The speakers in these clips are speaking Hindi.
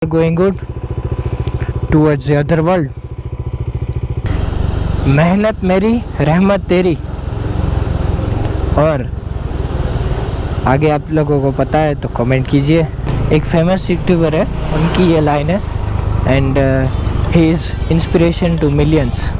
going good towards the other world. मेहनत मेरी रहमत तेरी। और आगे आप लोगों को पता है तो कमेंट कीजिए। एक फेमस यूट्यूबर है, उनकी ये लाइन है, and he is inspiration to millions.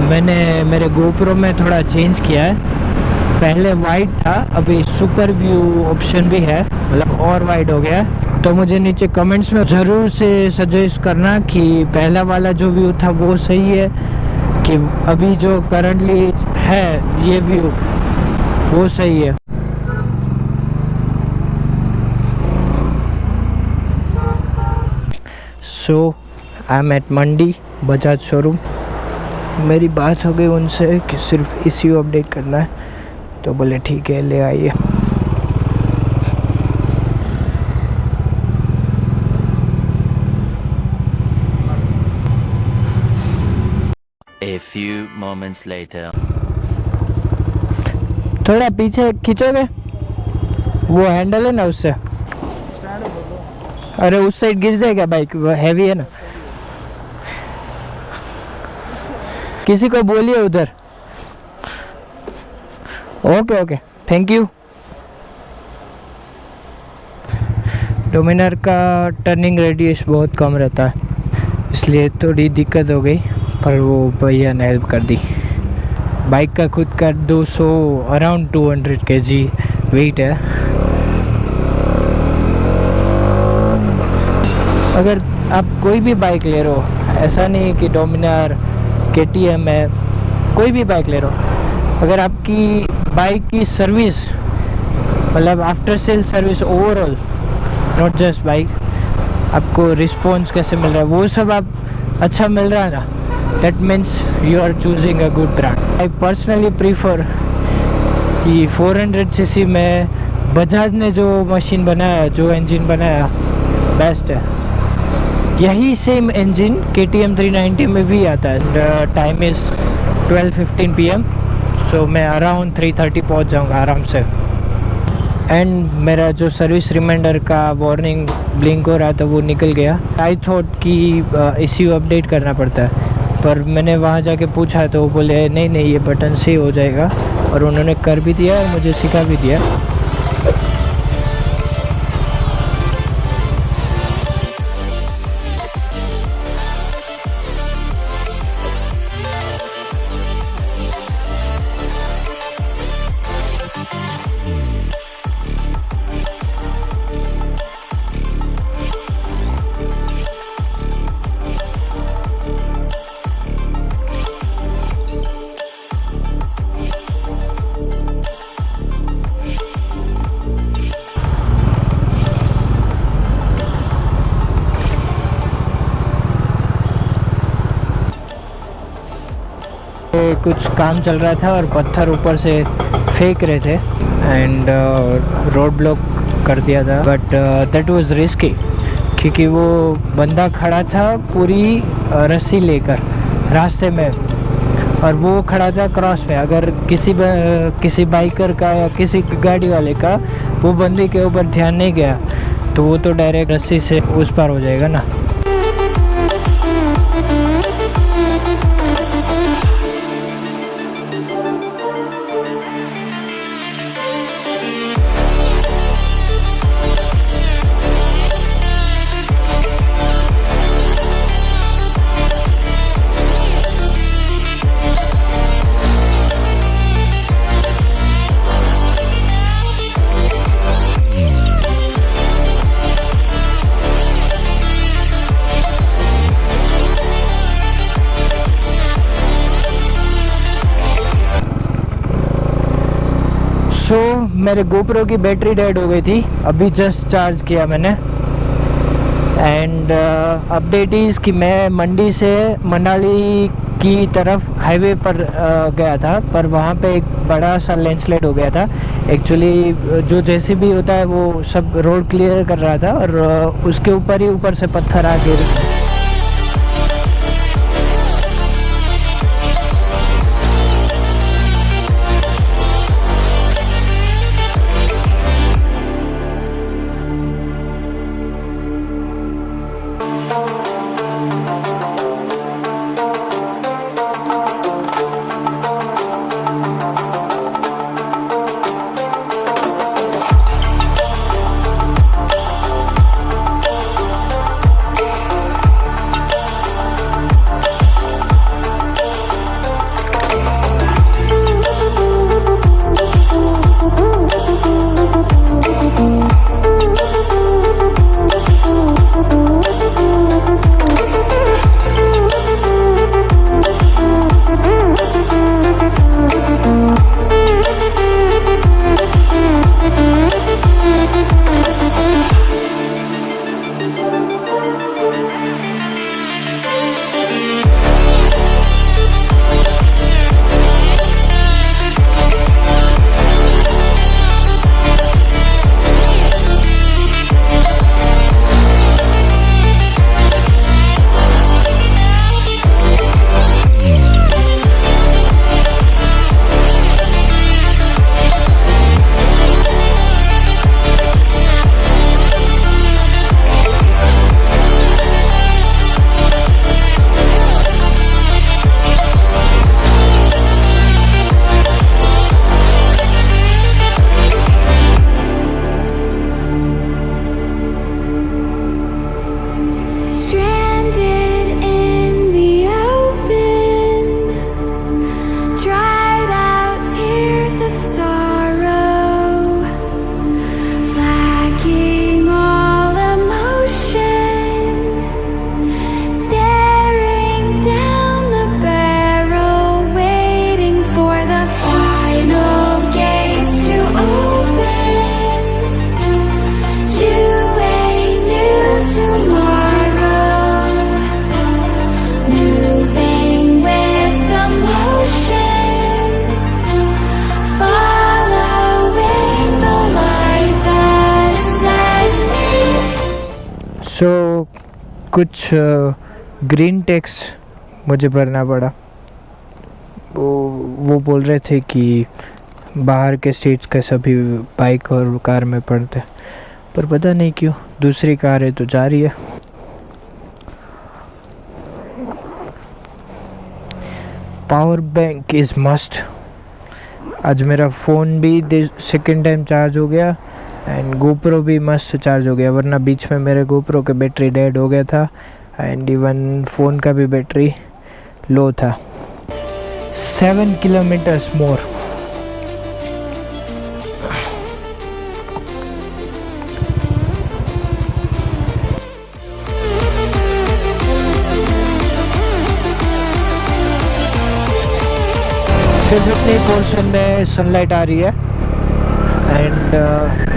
मैंने मेरे GoPro में थोड़ा चेंज किया है। पहले वाइड था, अभी सुपर व्यू ऑप्शन भी है, मतलब और वाइड हो गया है। तो मुझे नीचे कमेंट्स में ज़रूर से सजेस्ट करना कि पहला वाला जो व्यू था वो सही है कि अभी जो करंटली है ये व्यू वो सही है। So I am at Mandi Bajaj showroom. मेरी बात हो गई उनसे कि सिर्फ ECU अपडेट करना है, तो बोले ठीक है ले आइए। A few moments later. थोड़ा पीछे खींचोगे, वो हैंडल है ना उससे। अरे उस साइड गिर जाएगा बाइक, वो हैवी है ना। किसी को बोलिए उधर। Okay okay, thank you. Dominar का टर्निंग रेडियस बहुत कम रहता है, इसलिए थोड़ी दिक्कत हो गई, पर वो भैया ने हेल्प कर दी। बाइक का खुद का 200 अराउंड 200 kg वेट है। अगर आप कोई भी बाइक ले रहे हो, ऐसा नहीं कि डोमिनार KTM है, कोई भी बाइक ले रहे हो, अगर आपकी बाइक की सर्विस, मतलब after sale service overall, not just bike, आपको रिस्पॉन्स कैसे मिल रहा है वो सब आप अच्छा मिल रहा है ना, that means you are choosing a good brand. I personally prefer कि 400 cc में बजाज ने जो मशीन बनाया, जो इंजन बनाया, बेस्ट है। यही सेम इंजन KTM 390 में भी आता है। टाइम इज़ 12:15 PM, सो मैं अराउंड 3:30 पहुंच जाऊंगा आराम से। एंड मेरा जो सर्विस रिमाइंडर का वार्निंग ब्लिंक हो रहा था वो निकल गया। आई थॉट कि ECU अपडेट करना पड़ता है, पर मैंने वहाँ जाके पूछा तो वो बोले नहीं नहीं ये बटन से हो जाएगा, और उन्होंने कर भी दिया और मुझे सिखा भी दिया। कुछ काम चल रहा था और पत्थर ऊपर से फेंक रहे थे एंड रोड ब्लॉक कर दिया था, बट दैट वाज रिस्की क्योंकि वो बंदा खड़ा था पूरी रस्सी लेकर रास्ते में, और वो खड़ा था क्रॉस पे। अगर किसी बाइकर का या किसी गाड़ी वाले का वो बंदे के ऊपर ध्यान नहीं गया तो वो तो डायरेक्ट रस्सी से उस पार हो जाएगा ना। सो मेरे गोप्रो की बैटरी डेड हो गई थी, अभी जस्ट चार्ज किया मैंने। एंड अपडेट इज़ कि मैं मंडी से मनाली की तरफ हाईवे पर गया था, पर वहाँ पे एक बड़ा सा लैंडस्लाइड हो गया था। एक्चुअली जो जैसे भी होता है वो सब रोड क्लियर कर रहा था और उसके ऊपर से पत्थर आ गिर। सो कुछ ग्रीन टैक्स मुझे भरना पड़ा। वो बोल रहे थे कि बाहर के स्टेट्स का सभी बाइक और कार में पड़ते, पर पता नहीं क्यों दूसरी कार है तो जा रही है। Power bank is must. आज मेरा फ़ोन भी सेकेंड टाइम चार्ज हो गया एंड गोप्रो भी मस्त चार्ज हो गया, वरना बीच में मेरे गोप्रो के बैटरी डेड हो गया था एंड इवन फ़ोन का भी बैटरी लो था। 7 किलोमीटर्स मोर। सिर्फ इतने पोर्शन में सनलाइट आ रही है एंड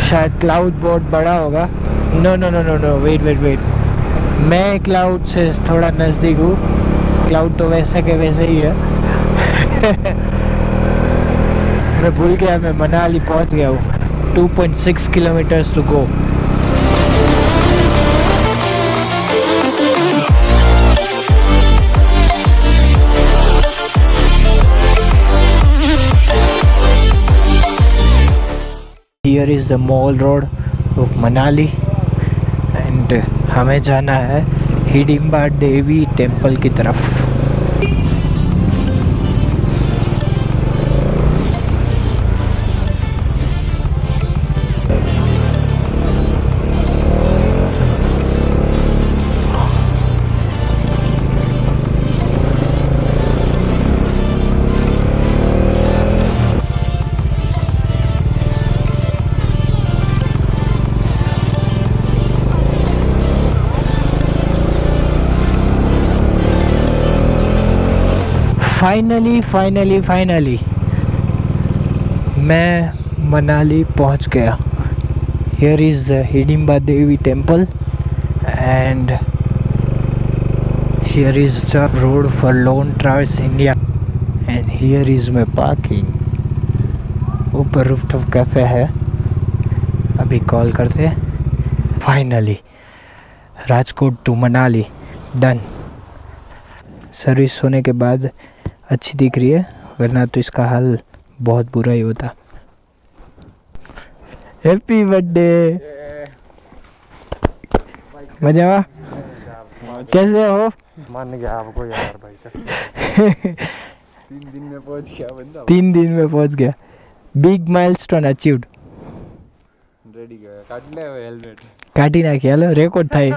शायद क्लाउड बहुत बड़ा होगा। No no no no no, wait wait wait, मैं क्लाउड से थोड़ा नज़दीक हूँ। क्लाउड तो वैसे के वैसे ही है। मैं भूल गया, मैं मनाली पहुंच गया हूँ। 2.6 kilometres to go. Here is the mall road of Manali and हमें जाना है हिडिंबा देवी टेम्पल की तरफ। फाइनली मैं मनाली पहुंच गया। Here is Hidimba Devi temple and here is the road for lone travels India and here is my parking. ऊपर रूफटॉप कैफ़े है, अभी कॉल करते हैं। Finally Rajkot to Manali done. Service होने के बाद अच्छी दिख रही है, वरना तो इसका हाल बहुत बुरा ही होता। Happy birthday. मजा आया? कैसे हो? मान गया आपको यार भाई कसम। 3 दिन में पहुंच गया बंदा। 3 दिन में पहुंच गया। Big milestone achieved. रेडी गया काट ले हेलमेट काटी नाखी, हेलो रेकॉर्ड થાય।